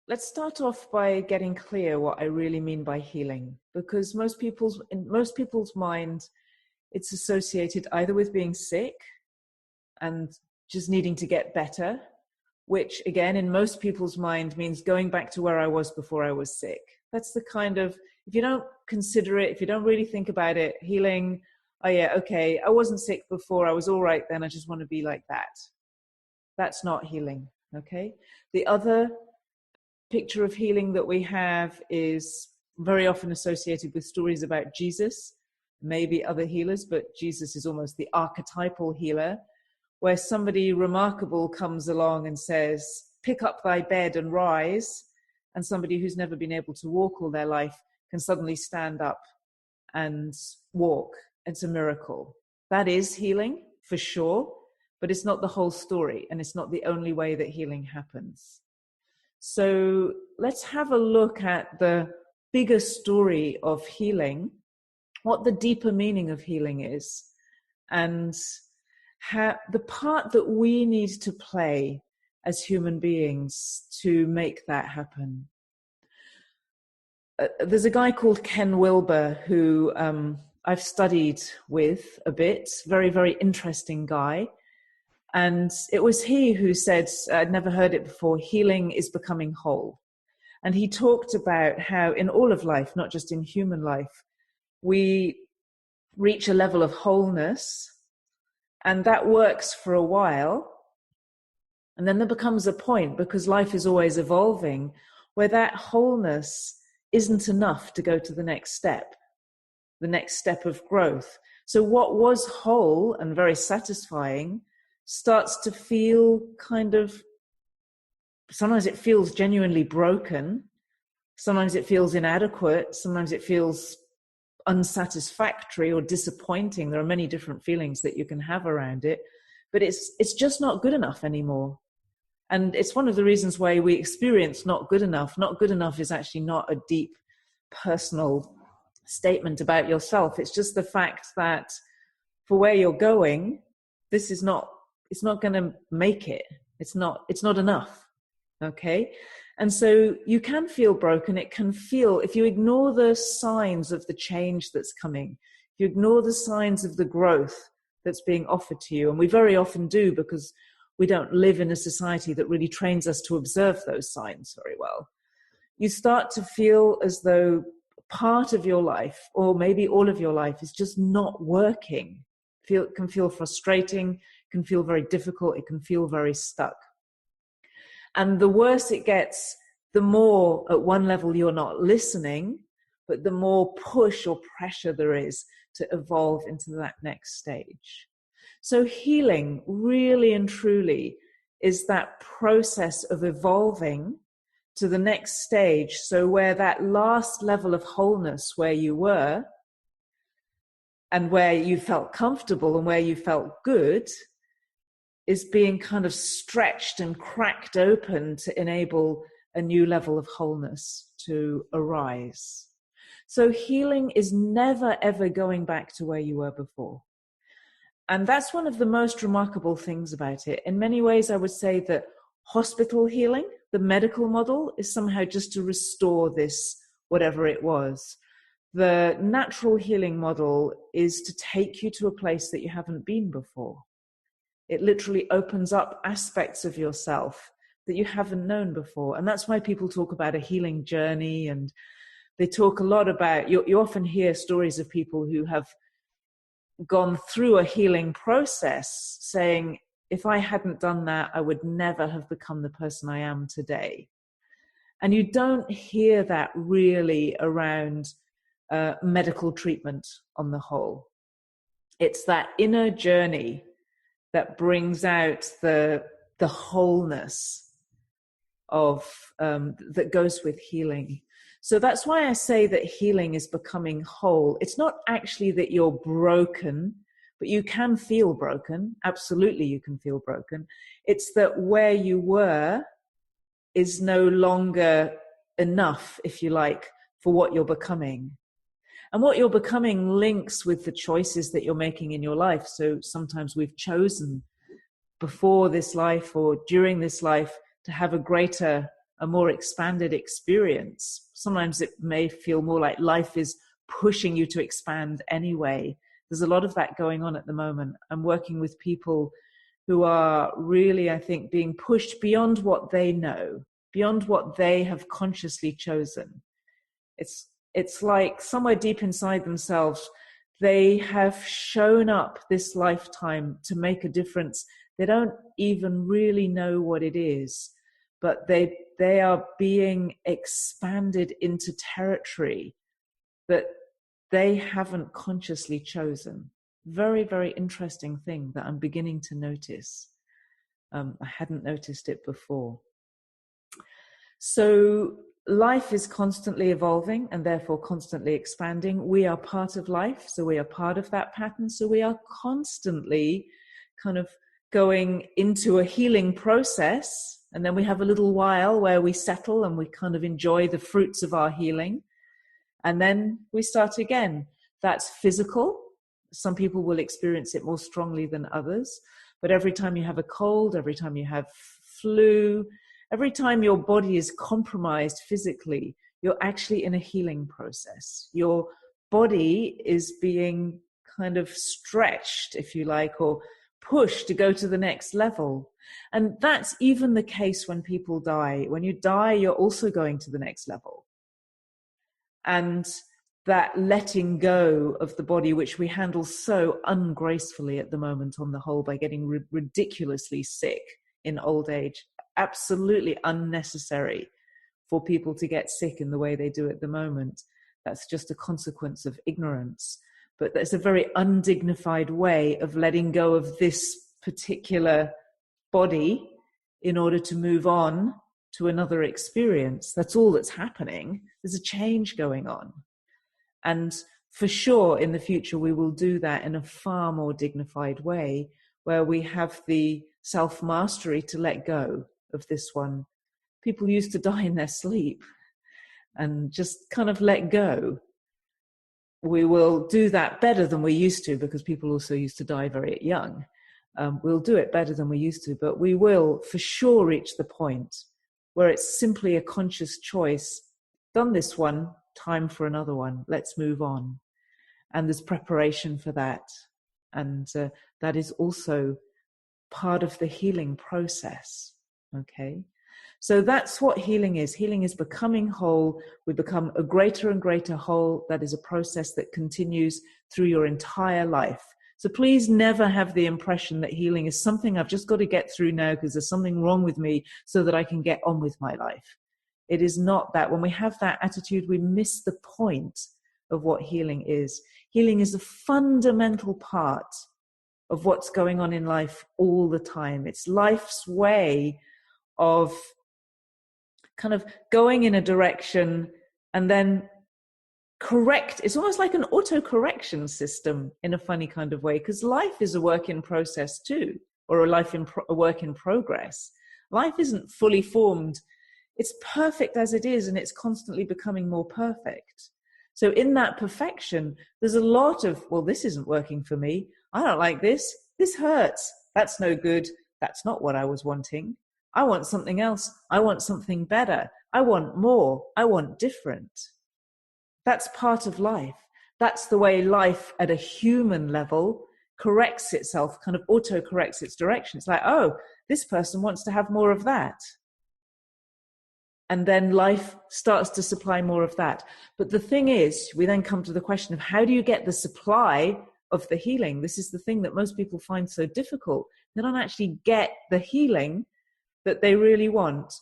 Let's start off by getting clear what I really mean by healing, because in most people's mind, it's associated either with being sick and just needing to get better, which again, in most people's mind means going back to where I was before I was sick. That's the kind of, if you don't consider it, if you don't really think about it, healing, oh yeah, okay, I wasn't sick before, I was all right then, I just want to be like that. That's not healing, okay? The other picture of healing that we have is very often associated with stories about Jesus, maybe other healers, but Jesus is almost the archetypal healer, where somebody remarkable comes along and says, pick up thy bed and rise, and somebody who's never been able to walk all their life can suddenly stand up and walk. It's a miracle. That is healing, for sure, but it's not the whole story, and it's not the only way that healing happens. So let's have a look at the bigger story of healing, what the deeper meaning of healing is, and how the part that we need to play as human beings to make that happen. There's a guy called Ken Wilber who I've studied with a bit, very, very interesting guy. And it was he who said, I'd never heard it before, healing is becoming whole. And he talked about how in all of life, not just in human life, we reach a level of wholeness, and that works for a while. And then there becomes a point, because life is always evolving, where that wholeness isn't enough to go to the next step of growth. So what was whole and very satisfying starts to feel kind of, sometimes it feels genuinely broken, sometimes it feels inadequate, sometimes it feels unsatisfactory or disappointing. There are many different feelings that you can have around it, but it's just not good enough anymore. And it's one of the reasons why we experience not good enough. Not good enough is actually not a deep personal statement about yourself. It's just the fact that for where you're going, this is not, it's not going to make it. It's not enough. Okay. And so you can feel broken. It can feel, if you ignore the signs of the change that's coming, if you ignore the signs of the growth that's being offered to you, and we very often do because we don't live in a society that really trains us to observe those signs very well, you start to feel as though part of your life, or maybe all of your life, is just not working. It can feel frustrating, can feel very difficult, it can feel very stuck. And the worse it gets, the more at one level you're not listening, but the more push or pressure there is to evolve into that next stage. So healing really and truly is that process of evolving to the next stage. So where that last level of wholeness where you were, and where you felt comfortable and where you felt good, is being kind of stretched and cracked open to enable a new level of wholeness to arise. So healing is never, ever going back to where you were before. And that's one of the most remarkable things about it. In many ways, I would say that hospital healing, the medical model, is somehow just to restore this, whatever it was. The natural healing model is to take you to a place that you haven't been before. It literally opens up aspects of yourself that you haven't known before. And that's why people talk about a healing journey. And they talk a lot about, you often hear stories of people who have gone through a healing process saying, if I hadn't done that, I would never have become the person I am today. And you don't hear that really around medical treatment on the whole. It's that inner journey that brings out the wholeness of that goes with healing. So that's why I say that healing is becoming whole. It's not actually that you're broken, but you can feel broken. Absolutely, you can feel broken. It's that where you were is no longer enough, if you like, for what you're becoming. And what you're becoming links with the choices that you're making in your life. So sometimes we've chosen before this life or during this life to have a greater a more expanded experience. Sometimes it may feel more like life is pushing you to expand anyway. There's a lot of that going on at the moment. I'm working with people who are really, I think, being pushed beyond what they know, beyond what they have consciously chosen. It's like somewhere deep inside themselves, they have shown up this lifetime to make a difference. They don't even really know what it is, but they are being expanded into territory that they haven't consciously chosen. Very, very interesting thing that I'm beginning to notice. I hadn't noticed it before. So life is constantly evolving and therefore constantly expanding. We are part of life, so we are part of that pattern. So we are constantly kind of going into a healing process. And then we have a little while where we settle and we kind of enjoy the fruits of our healing. And then we start again. That's physical. Some people will experience it more strongly than others. But every time you have a cold, every time you have flu, every time your body is compromised physically, you're actually in a healing process. Your body is being kind of stretched, if you like, or pushed to go to the next level. And that's even the case when people die. When you die, you're also going to the next level. And that letting go of the body, which we handle so ungracefully at the moment on the whole by getting ridiculously sick in old age, absolutely unnecessary for people to get sick in the way they do at the moment. That's just a consequence of ignorance. But that's a very undignified way of letting go of this particular body in order to move on to another experience. That's all that's happening. There's a change going on. And for sure, in the future, we will do that in a far more dignified way, where we have the self-mastery to let go of this one. People used to die in their sleep and just kind of let go. We will do that better than we used to, because people also used to die very young. We'll do it better than we used to, but we will for sure reach the point where it's simply a conscious choice. Done this one, time for another one. Let's move on. And there's preparation for that. And that is also part of the healing process. Okay. So that's what healing is. Healing is becoming whole. We become a greater and greater whole. That is a process that continues through your entire life. So please never have the impression that healing is something I've just got to get through now because there's something wrong with me so that I can get on with my life. It is not that. When we have that attitude, we miss the point of what healing is. Healing is a fundamental part of what's going on in life all the time. It's life's way of kind of going in a direction and then correct. It's almost like an auto-correction system in a funny kind of way, because life is a work in process too, or a work in progress. Life isn't fully formed. It's perfect as it is, and it's constantly becoming more perfect. So in that perfection, there's a lot of, well, this isn't working for me. I don't like this. This hurts. That's no good. That's not what I was wanting. I want something else. I want something better. I want more. I want different. That's part of life. That's the way life at a human level corrects itself, kind of auto-corrects its direction. It's like, oh, this person wants to have more of that. And then life starts to supply more of that. But the thing is, we then come to the question of how do you get the supply of the healing? This is the thing that most people find so difficult. They don't actually get the healing that they really want.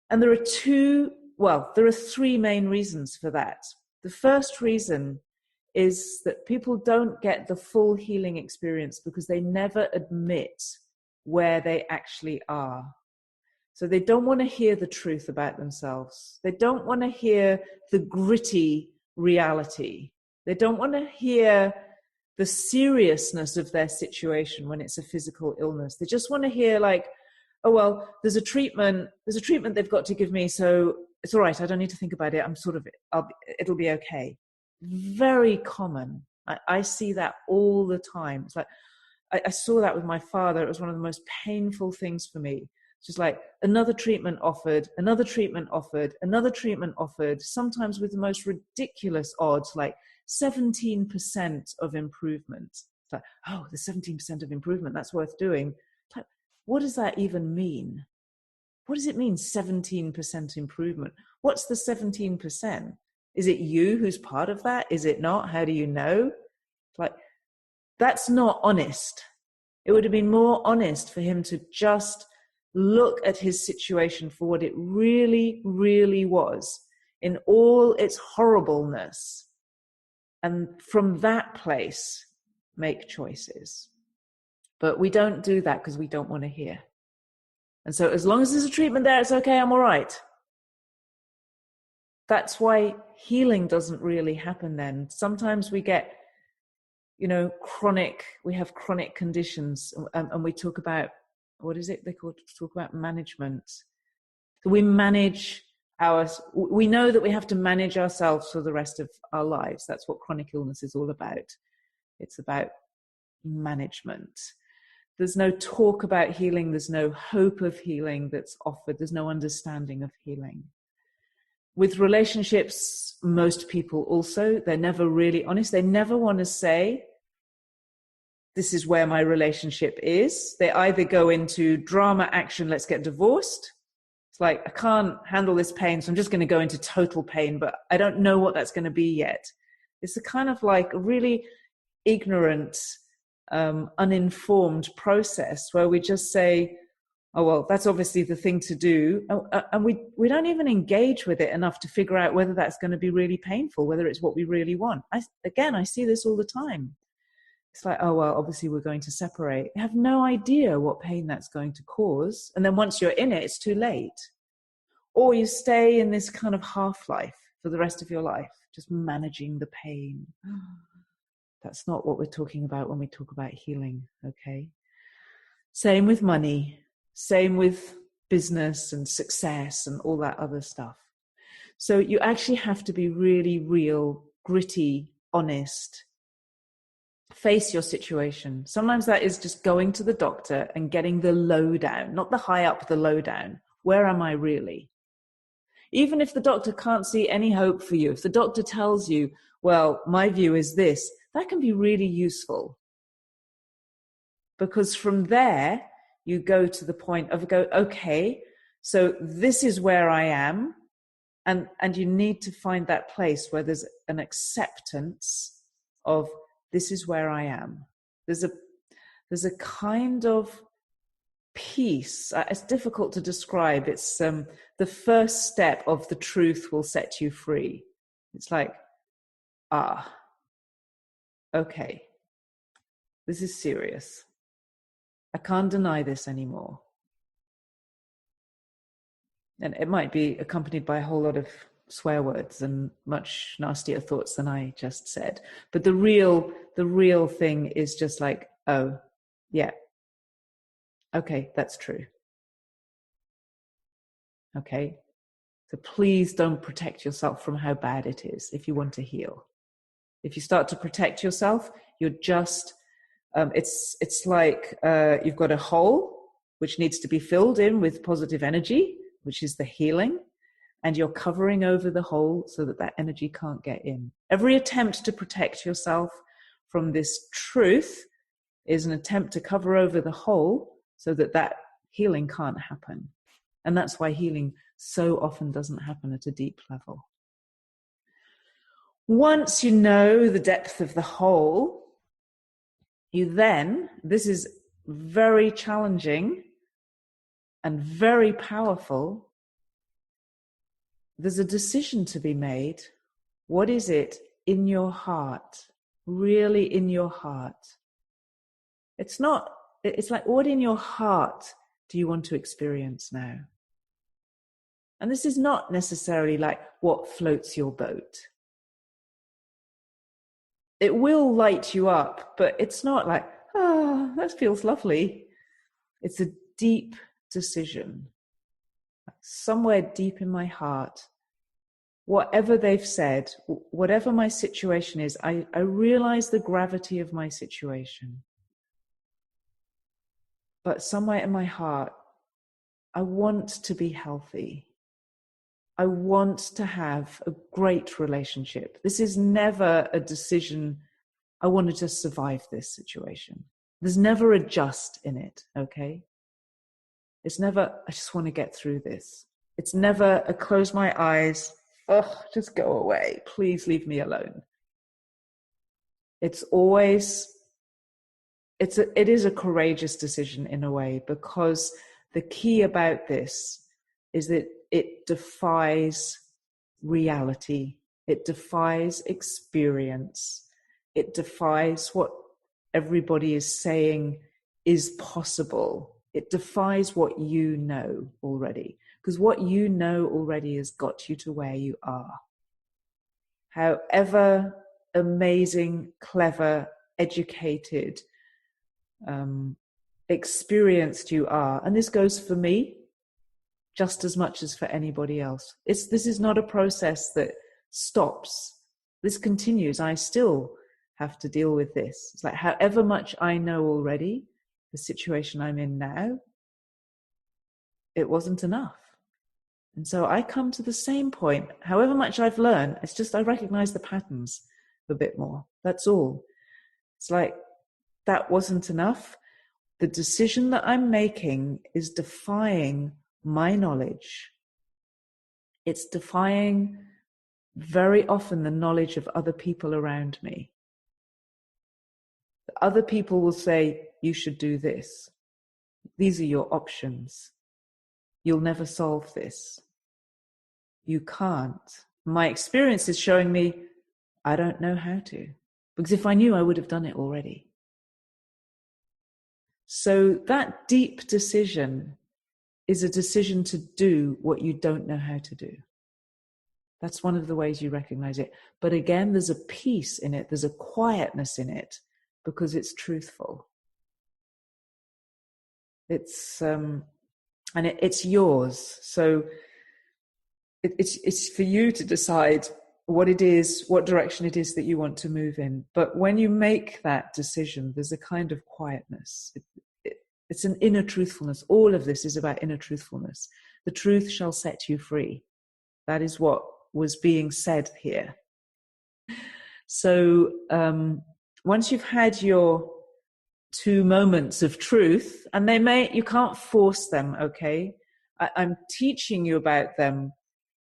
And there are three main reasons for that. The first reason is that people don't get the full healing experience because they never admit where they actually are. So they don't want to hear the truth about themselves. They don't want to hear the gritty reality. They don't want to hear the seriousness of their situation when it's a physical illness. They just want to hear like, oh, well, there's a treatment they've got to give me, so it's all right. I don't need to think about it. It'll be okay. Very common. I see that all the time. It's like, I saw that with my father. It was one of the most painful things for me. It's just like another treatment offered, another treatment offered, another treatment offered, sometimes with the most ridiculous odds, like 17% of improvement. It's like, oh, the 17% of improvement, that's worth doing. Like, what does that even mean? What does it mean, 17% improvement? What's the 17%? Is it you who's part of that? Is it not? How do you know? Like, that's not honest. It would have been more honest for him to just look at his situation for what it really, really was, in all its horribleness, and from that place make choices. But we don't do that because we don't want to hear. And so as long as there's a treatment there, it's okay, I'm all right. That's why healing doesn't really happen then. Sometimes we get, we have chronic conditions, and we talk about, what is it they talk about management. We know that we have to manage ourselves for the rest of our lives. That's what chronic illness is all about. It's about management. There's no talk about healing. There's no hope of healing that's offered. There's no understanding of healing. With relationships, most people also, they're never really honest. They never want to say, this is where my relationship is. They either go into drama, action, let's get divorced. It's like, I can't handle this pain, so I'm just going to go into total pain, but I don't know what that's going to be yet. It's a kind of like a really ignorant, uninformed process where we just say, oh, well, that's obviously the thing to do. And we don't even engage with it enough to figure out whether that's going to be really painful, whether it's what we really want. I see this all the time. It's like, oh, well, obviously we're going to separate. You have no idea what pain that's going to cause. And then once you're in it, it's too late. Or you stay in this kind of half-life for the rest of your life, just managing the pain. That's not what we're talking about when we talk about healing, okay? Same with money, same with business and success and all that other stuff. So you actually have to be really real, gritty, honest. Face your situation. Sometimes that is just going to the doctor and getting the lowdown, not the high up, the lowdown. Where am I really? Even if the doctor can't see any hope for you, if the doctor tells you, well, my view is this, that can be really useful. Because from there, you go to the point of okay, so this is where I am. And you need to find that place where there's an acceptance of this is where I am. There's a kind of peace. It's difficult to describe. It's the first step of the truth will set you free. It's like, okay, this is serious. I can't deny this anymore. And it might be accompanied by a whole lot of swear words and much nastier thoughts than I just said. But the real thing is just like, oh, yeah. Okay, that's true. Okay. So please don't protect yourself from how bad it is if you want to heal. If you start to protect yourself, you're just, it's like you've got a hole which needs to be filled in with positive energy, which is the healing, and you're covering over the hole so that energy can't get in. Every attempt to protect yourself from this truth is an attempt to cover over the hole so that healing can't happen. And that's why healing so often doesn't happen at a deep level. Once you know the depth of the hole, this is very challenging and very powerful, there's a decision to be made. What is it in your heart? Really in your heart? It's like, what in your heart do you want to experience now? And this is not necessarily like what floats your boat. It will light you up, but it's not like, that feels lovely. It's a deep decision. Somewhere deep in my heart, whatever they've said, whatever my situation is, I realize the gravity of my situation. But somewhere in my heart, I want to be healthy. I want to have a great relationship. This is never a decision, I want to just survive this situation. There's never a just in it, okay? It's never, I just want to get through this. It's never a close my eyes, oh, just go away. Please leave me alone. It's always, it is a courageous decision in a way, because the key about this is that it defies reality. It defies experience. It defies what everybody is saying is possible. It defies what you know already, because what you know already has got you to where you are. However amazing, clever, educated, experienced you are, and this goes for me just as much as for anybody else. This is not a process that stops. This continues. I still have to deal with this. It's like however much I know already, the situation I'm in now, it wasn't enough. And so I come to the same point. However much I've learned, it's just I recognize the patterns a bit more. That's all. It's like that wasn't enough. The decision that I'm making is defying my knowledge. It's defying very often the knowledge of other people around me. Other people will say, you should do this. These are your options. You'll never solve this. You can't. My experience is showing me I don't know how to. Because if I knew, I would have done it already. So that deep decision is a decision to do what you don't know how to do. That's one of the ways you recognize it. But again, there's a peace in it. There's a quietness in it because it's truthful. It's it's yours. So it's for you to decide what it is, what direction it is that you want to move in. But when you make that decision, there's a kind of quietness. It's an inner truthfulness. All of this is about inner truthfulness. The truth shall set you free. That is what was being said here. So once you've had your 2 moments of truth, and you can't force them, okay? I'm teaching you about them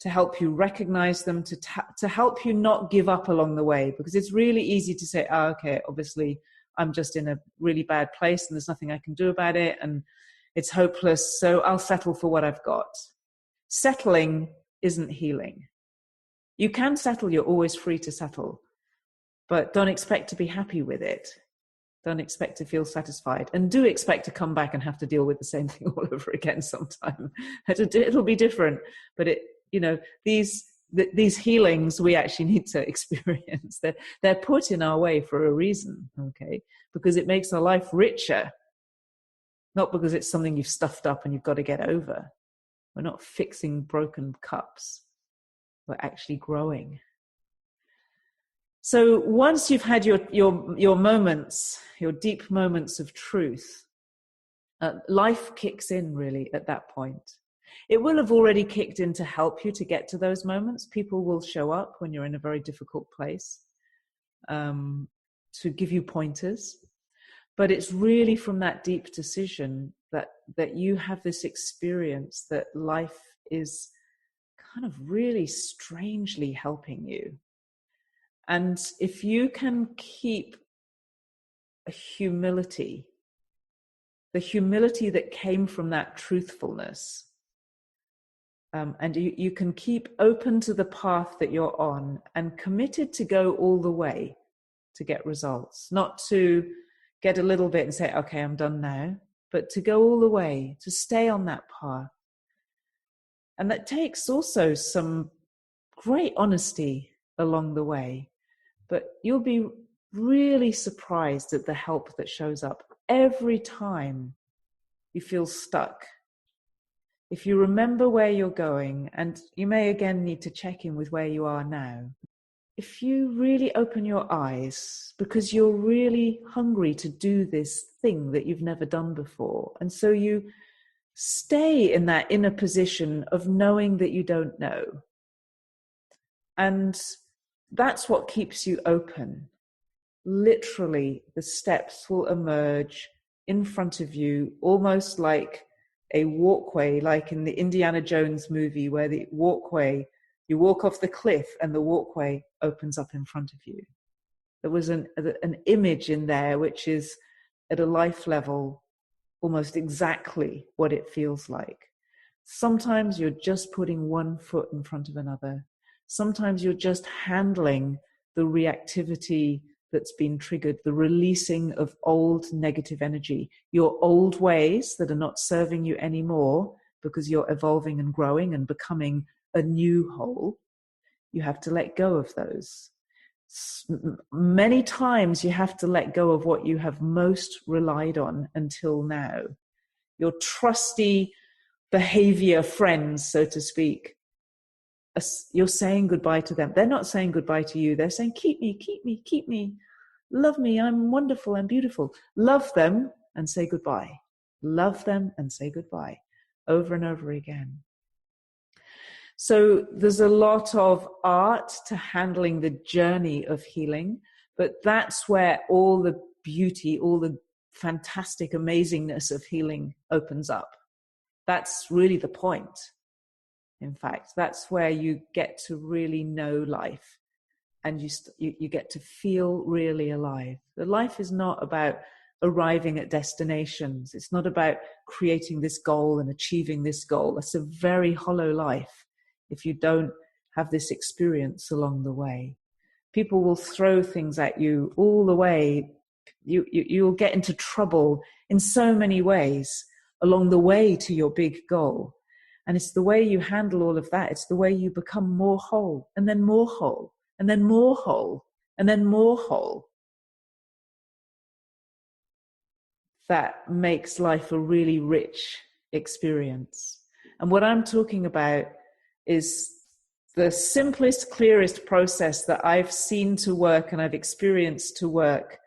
to help you recognize them, to help you not give up along the way, because it's really easy to say, oh, okay, obviously I'm just in a really bad place and there's nothing I can do about it and it's hopeless, so I'll settle for what I've got. Settling isn't healing. You can settle, you're always free to settle, but don't expect to be happy with it. Don't expect to feel satisfied, and do expect to come back and have to deal with the same thing all over again sometime. It'll be different, but these healings we actually need to experience. They're put in our way for a reason, okay? Because it makes our life richer, not because it's something you've stuffed up and you've got to get over. We're not fixing broken cups. We're actually growing. So once you've had your moments, your deep moments of truth, life kicks in really at that point. It will have already kicked in to help you to get to those moments. People will show up when you're in a very difficult place to give you pointers. But it's really from that deep decision that you have this experience that life is kind of really strangely helping you. And if you can keep a humility, the humility that came from that truthfulness, and you can keep open to the path that you're on and committed to go all the way to get results, not to get a little bit and say, okay, I'm done now, but to go all the way, to stay on that path. And that takes also some great honesty along the way. But you'll be really surprised at the help that shows up every time you feel stuck. If you remember where you're going, and you may again need to check in with where you are now, if you really open your eyes because you're really hungry to do this thing that you've never done before, and so you stay in that inner position of knowing that you don't know. And that's what keeps you open. Literally, the steps will emerge in front of you, almost like a walkway, like in the Indiana Jones movie, where the walkway, you walk off the cliff and the walkway opens up in front of you. There was an image in there which is at a life level almost exactly what it feels like. Sometimes you're just putting one foot in front of another. Sometimes you're just handling the reactivity that's been triggered, the releasing of old negative energy, your old ways that are not serving you anymore because you're evolving and growing and becoming a new whole. You have to let go of those. Many times you have to let go of what you have most relied on until now. Your trusty behavior friends, so to speak, you're saying goodbye to them. They're not saying goodbye to you. They're saying, keep me, keep me, keep me. Love me, I'm wonderful, I'm beautiful. Love them and say goodbye. Love them and say goodbye over and over again. So there's a lot of art to handling the journey of healing, but that's where all the beauty, all the fantastic amazingness of healing opens up. That's really the point. In fact, that's where you get to really know life, and you get to feel really alive. The life is not about arriving at destinations. It's not about creating this goal and achieving this goal. It's a very hollow life if you don't have this experience along the way. People will throw things at you all the way. You'll get into trouble in so many ways along the way to your big goal. And it's the way you handle all of that. It's the way you become more whole, and then more whole, and then more whole, and then more whole. That makes life a really rich experience. And what I'm talking about is the simplest, clearest process that I've seen to work and I've experienced to work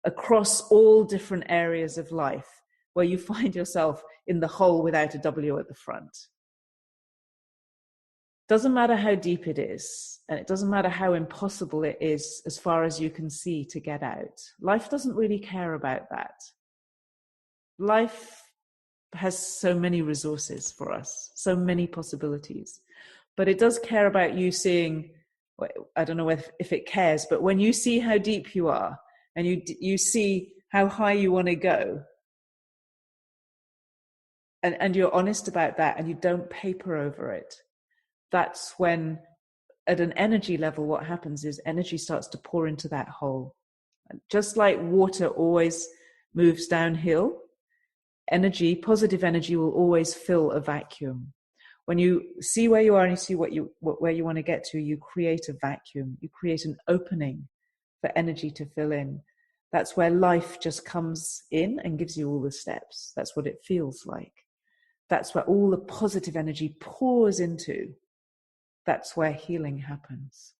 across all different areas of life, where you find yourself in the hole without a W at the front. Doesn't matter how deep it is, and it doesn't matter how impossible it is as far as you can see to get out. Life doesn't really care about that. Life has so many resources for us, so many possibilities, but it does care about you seeing, I don't know if it cares, but when you see how deep you are and you see how high you want to go, and you're honest about that and you don't paper over it, that's when at an energy level what happens is energy starts to pour into that hole. Just like water always moves downhill, energy, positive energy, will always fill a vacuum. When you see where you are and you see where you want to get to, you create a vacuum. You create an opening for energy to fill in. That's where life just comes in and gives you all the steps. That's what it feels like. That's where all the positive energy pours into. That's where healing happens.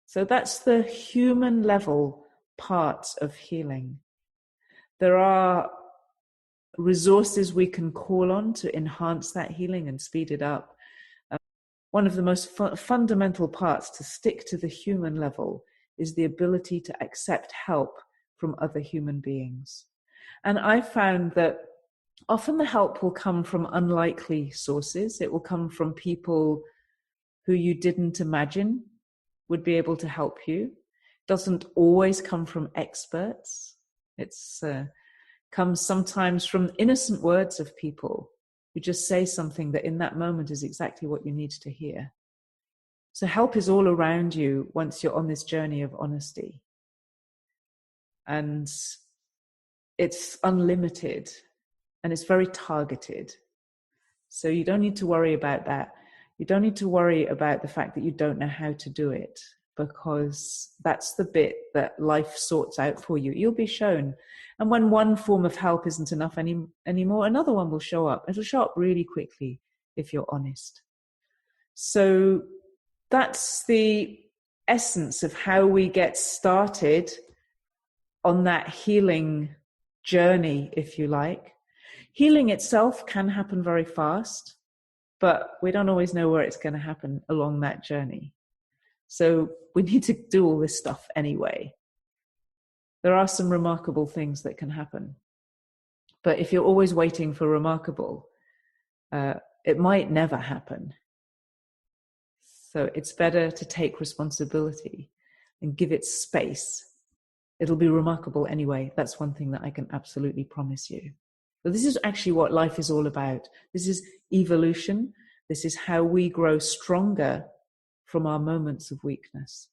So that's the human level part of healing. There are resources we can call on to enhance that healing and speed it up. One of the most fundamental parts to stick to the human level is the ability to accept help from other human beings. And I found that often the help will come from unlikely sources. It will come from people who you didn't imagine would be able to help you. It doesn't always come from experts. It's comes sometimes from innocent words of people who just say something that in that moment is exactly what you need to hear. So help is all around you once you're on this journey of honesty. And it's unlimited and it's very targeted. So you don't need to worry about that. You don't need to worry about the fact that you don't know how to do it, because that's the bit that life sorts out for you. You'll be shown. And when one form of help isn't enough anymore, another one will show up. It'll show up really quickly if you're honest. So that's the essence of how we get started on that healing journey, if you like. Healing itself can happen very fast, but we don't always know where it's going to happen along that journey. So we need to do all this stuff anyway. There are some remarkable things that can happen. But if you're always waiting for remarkable, it might never happen. So it's better to take responsibility and give it space. It'll be remarkable anyway. That's one thing that I can absolutely promise you. But this is actually what life is all about. This is evolution. This is how we grow stronger from our moments of weakness.